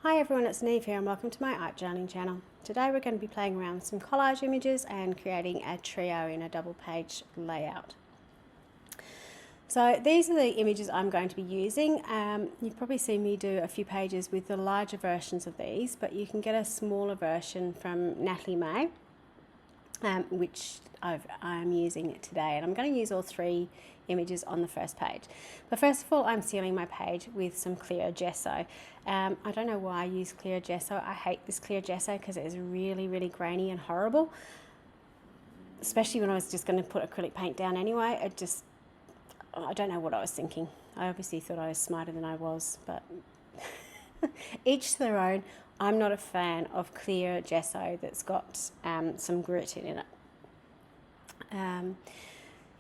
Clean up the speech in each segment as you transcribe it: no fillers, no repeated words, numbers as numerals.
Hi everyone, it's Niamh here and welcome to my art journaling channel. Today we're going to be playing around with some collage images and creating a trio in a double page layout. So these are the images I'm going to be using. You've probably seen me do a few pages with the larger versions of these, but you can get a smaller version from Natalie May, which I'm using today, and I'm going to use all three images on the first page. But first of all, I'm sealing my page with some clear gesso. I don't know why I use clear gesso. I hate this clear gesso because it is really grainy and horrible, especially when I was just going to put acrylic paint down anyway. I don't know what I was thinking. I obviously thought I was smarter than I was, but each to their own. I'm not a fan of clear gesso that's got some grit in it.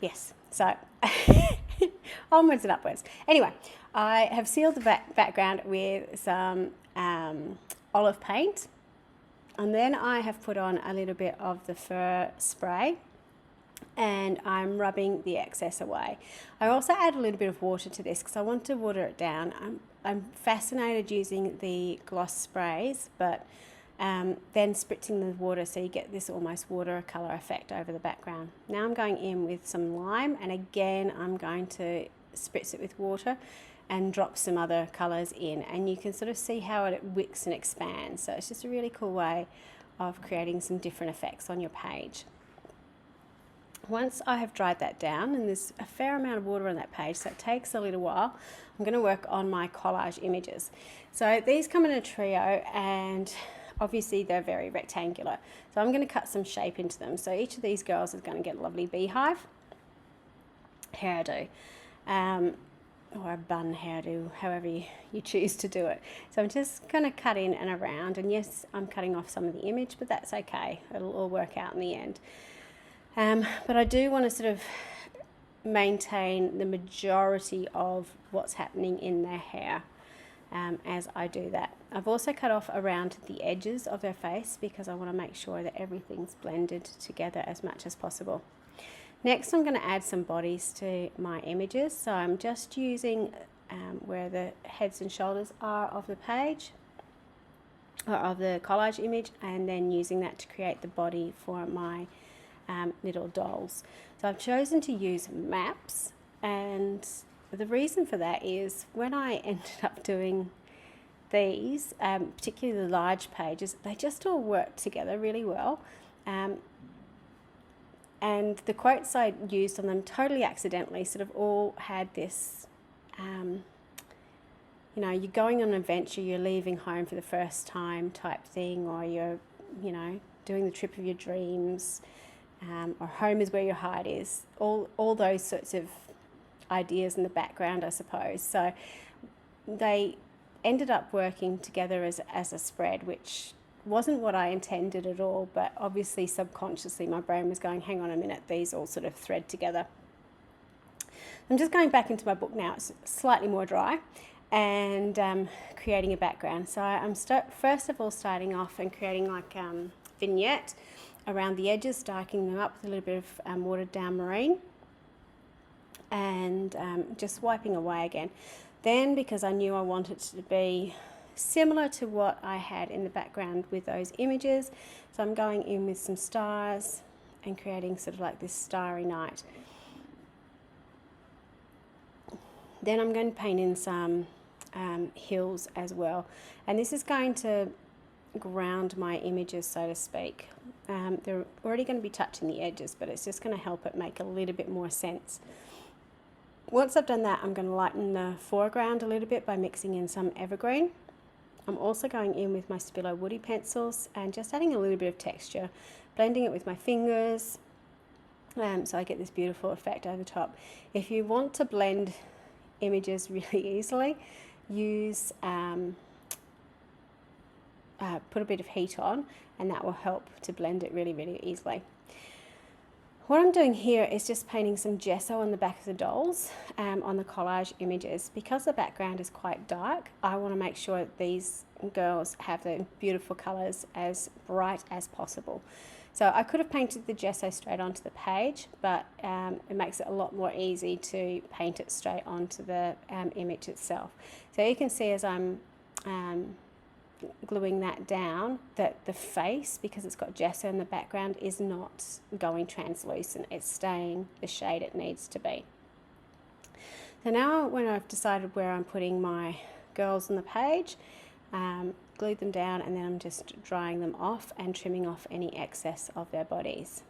Yes, so onwards and upwards. Anyway, I have sealed the background with some olive paint, and then I have put on a little bit of the fur spray, and I'm rubbing the excess away. I also add a little bit of water to this because I want to water it down. I'm fascinated using the gloss sprays, but then spritzing the water so you get this almost watercolor effect over the background. Now I'm going in with some lime, and again I'm going to spritz it with water and drop some other colors in, and you can sort of see how it wicks and expands. So it's just a really cool way of creating some different effects on your page. Once I have dried that down, and there's a fair amount of water on that page, so it takes a little while, I'm going to work on my collage images. So these come in a trio, and obviously they're very rectangular. So I'm going to cut some shape into them. So each of these girls is going to get a lovely beehive hairdo, or a bun hairdo, however you choose to do it. So I'm just going to cut in and around, and yes, I'm cutting off some of the image, but that's okay. It'll all work out in the end. But I do want to sort of maintain the majority of what's happening in their hair as I do that. I've also cut off around the edges of their face because I want to make sure that everything's blended together as much as possible. Next, I'm going to add some bodies to my images. So I'm just using where the heads and shoulders are of the page, or of the collage image, and then using that to create the body for my little dolls. So I've chosen to use maps, and the reason for that is when I ended up doing these, particularly the large pages, they just all work together really well. And the quotes I used on them totally accidentally sort of all had this, you're going on an adventure, you're leaving home for the first time type thing, or you're, doing the trip of your dreams, or home is where your heart is. All those sorts of ideas in the background, I suppose. So they ended up working together as a spread, which wasn't what I intended at all, but obviously subconsciously my brain was going, hang on a minute, these all sort of thread together. I'm just going back into my book now. It's slightly more dry, and creating a background. So I'm first of all starting off and creating like vignette around the edges, darkening them up with a little bit of watered down marine, and just wiping away again. Then, because I knew I wanted it to be similar to what I had in the background with those images, so I'm going in with some stars and creating sort of like this starry night. Then I'm going to paint in some hills as well, and this is going to ground my images, so to speak. They're already going to be touching the edges, but it's just going to help it make a little bit more sense. Once I've done that, I'm going to lighten the foreground a little bit by mixing in some evergreen. I'm also going in with my Spillo Woody pencils and just adding a little bit of texture, blending it with my fingers, so I get this beautiful effect over the top. If you want to blend images really easily, use put a bit of heat on, and that will help to blend it really easily. What I'm doing here is just painting some gesso on the back of the dolls on the collage images. Because the background is quite dark, I want to make sure that these girls have the beautiful colours as bright as possible. So I could have painted the gesso straight onto the page, but it makes it a lot more easy to paint it straight onto the image itself. So you can see as I'm gluing that down, that the face, because it's got gesso in the background, is not going translucent. It's staying the shade it needs to be. So now when I've decided where I'm putting my girls on the page, glued them down, and then I'm just drying them off and trimming off any excess of their bodies.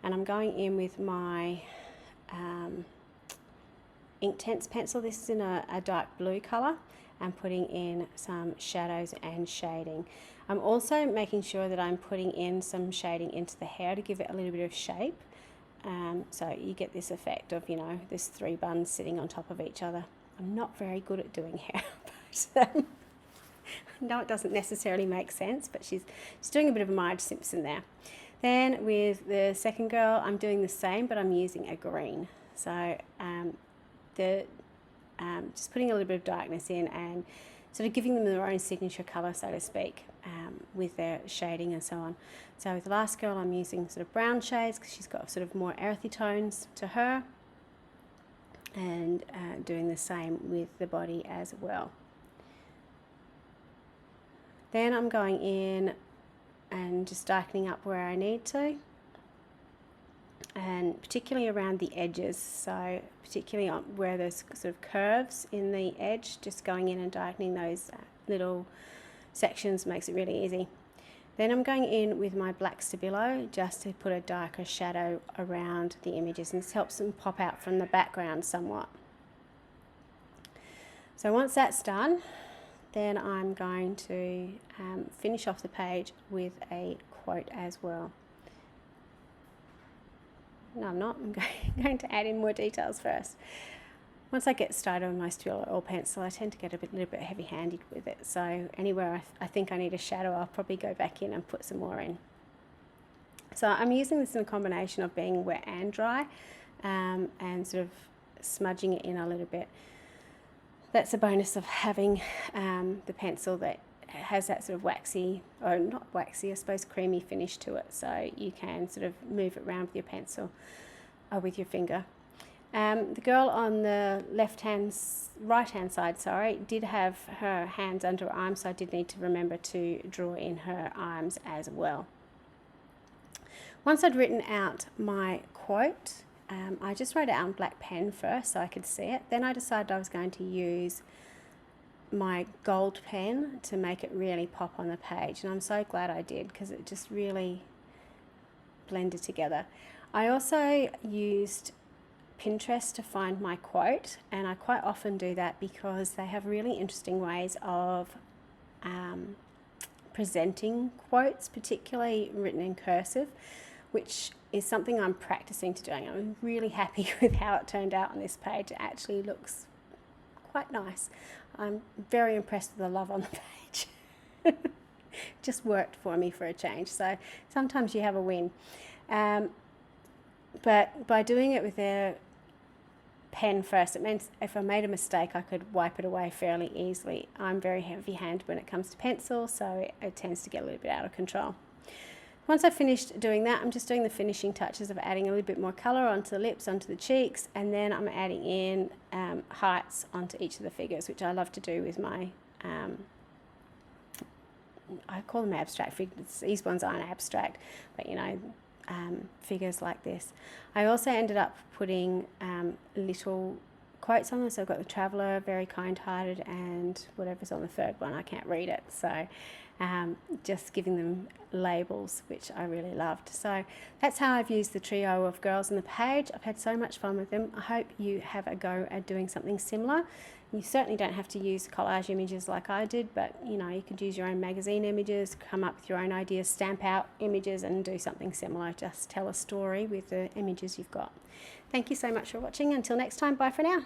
And I'm going in with my Inktense pencil. This is in a dark blue colour, and putting in some shadows and shading. I'm also making sure that I'm putting in some shading into the hair to give it a little bit of shape. So you get this effect of, you know, there's three buns sitting on top of each other. I'm not very good at doing hair, but I know it doesn't necessarily make sense, but she's doing a bit of a Marge Simpson there. Then with the second girl, I'm doing the same, but I'm using a green. So just putting a little bit of darkness in and sort of giving them their own signature colour, so to speak, with their shading and so on. So with the last girl, I'm using sort of brown shades because she's got sort of more earthy tones to her, and doing the same with the body as well. Then I'm going in and just darkening up where I need to, and particularly around the edges, so particularly on where there's sort of curves in the edge, just going in and darkening those little sections makes it really easy. Then I'm going in with my black Stabilo just to put a darker shadow around the images, and this helps them pop out from the background somewhat. So once that's done, then I'm going to finish off the page with a quote as well. No, I'm not. I'm going to add in more details first. Once I get started on my steel oil pencil, I tend to get a little bit heavy-handed with it. So anywhere I think I need a shadow, I'll probably go back in and put some more in. So I'm using this in a combination of being wet and dry, and sort of smudging it in a little bit. That's a bonus of having the pencil that has that sort of waxy, or not waxy, I suppose creamy finish to it, so you can sort of move it around with your pencil or with your finger. The girl on the right-hand side, did have her hands under her arms, so I did need to remember to draw in her arms as well. Once I'd written out my quote, I just wrote it out in black pen first so I could see it. Then I decided I was going to use my gold pen to make it really pop on the page, and I'm so glad I did because it just really blended together. I also used Pinterest to find my quote, and I quite often do that because they have really interesting ways of presenting quotes, particularly written in cursive, which is something I'm practicing to doing. I'm really happy with how it turned out on this page. It actually looks quite nice. I'm very impressed with the love on the page. Just worked for me for a change. So sometimes you have a win. But by doing it with a pen first, it means if I made a mistake, I could wipe it away fairly easily. I'm very heavy-handed when it comes to pencil, so it tends to get a little bit out of control. Once I've finished doing that, I'm just doing the finishing touches of adding a little bit more colour onto the lips, onto the cheeks, and then I'm adding in heights onto each of the figures, which I love to do with my, I call them abstract figures. These ones aren't abstract, but you know, figures like this. I also ended up putting little quotes on them. So I've got the Traveller, Very Kind-Hearted, and whatever's on the third one, I can't read it. So just giving them labels, which I really loved. So that's how I've used the trio of girls on the page. I've had so much fun with them. I hope you have a go at doing something similar. You certainly don't have to use collage images like I did, but you know, you could use your own magazine images, come up with your own ideas, stamp out images and do something similar. Just tell a story with the images you've got. Thank you so much for watching. Until next time, bye for now.